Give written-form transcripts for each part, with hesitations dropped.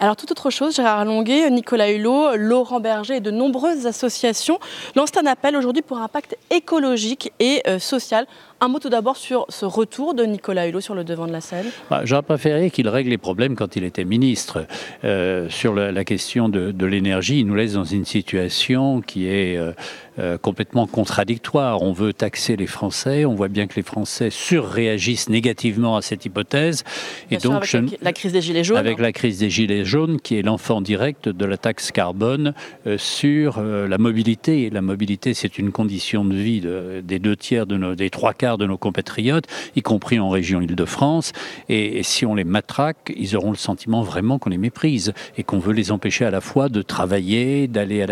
Alors, toute autre chose, Gérard Longuet, Nicolas Hulot, Laurent Berger et de nombreuses associations lancent un appel aujourd'hui pour un pacte écologique et social. Un mot tout d'abord sur ce retour de Nicolas Hulot sur le devant de la scène. J'aurais préféré qu'il règle les problèmes quand il était ministre. Sur la question de l'énergie, il nous laisse dans une situation qui est complètement contradictoire. On veut taxer les Français, on voit bien que les Français surréagissent négativement à cette hypothèse. Et donc, avec la crise des Gilets jaunes. Avec la crise des Gilets jaunes, qui est l'enfant direct de la taxe carbone sur la mobilité. Et la mobilité, c'est une condition de vie des 2/3 des 3/4 de nos compatriotes, y compris en région Île-de-France. Et si on les matraque, ils auront le sentiment vraiment qu'on les méprise et qu'on veut les empêcher à la fois de travailler, d'aller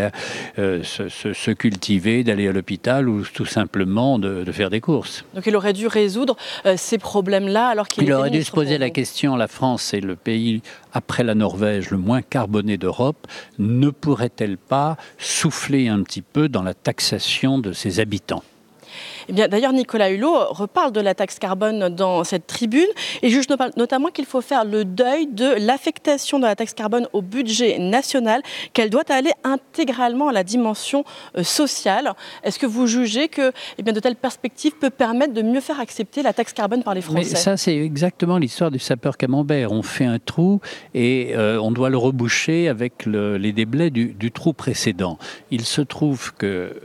se cultiver, d'aller à l'hôpital ou tout simplement de faire des courses. Donc il aurait dû résoudre ces problèmes-là alors qu'il Il aurait dû se poser la question, la France est le pays après la Norvège le moins carboné d'Europe, ne pourrait-elle pas souffler un petit peu dans la taxation de ses habitants ? Eh bien, d'ailleurs, Nicolas Hulot reparle de la taxe carbone dans cette tribune et juge notamment qu'il faut faire le deuil de l'affectation de la taxe carbone au budget national, qu'elle doit aller intégralement à la dimension sociale. Est-ce que vous jugez que de telles perspectives peuvent permettre de mieux faire accepter la taxe carbone par les Français ? Mais ça, c'est exactement l'histoire du sapeur Camembert. On fait un trou et on doit le reboucher avec les déblais du trou précédent. Il se trouve que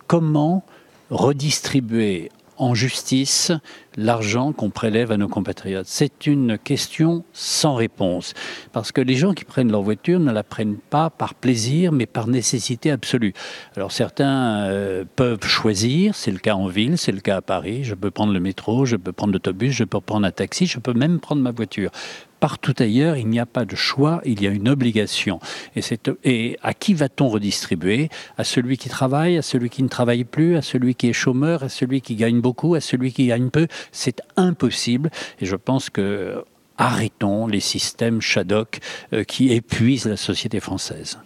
comment redistribuer en justice l'argent qu'on prélève à nos compatriotes? C'est une question sans réponse. Parce que les gens qui prennent leur voiture ne la prennent pas par plaisir, mais par nécessité absolue. Alors certains peuvent choisir, c'est le cas en ville, c'est le cas à Paris. Je peux prendre le métro, je peux prendre l'autobus, je peux prendre un taxi, je peux même prendre ma voiture. Partout ailleurs, il n'y a pas de choix, il y a une obligation. Et à qui va-t-on redistribuer ? À celui qui travaille, à celui qui ne travaille plus, à celui qui est chômeur, à celui qui gagne beaucoup, à celui qui gagne peu. C'est impossible. Et je pense que arrêtons les systèmes Shadok qui épuisent la société française.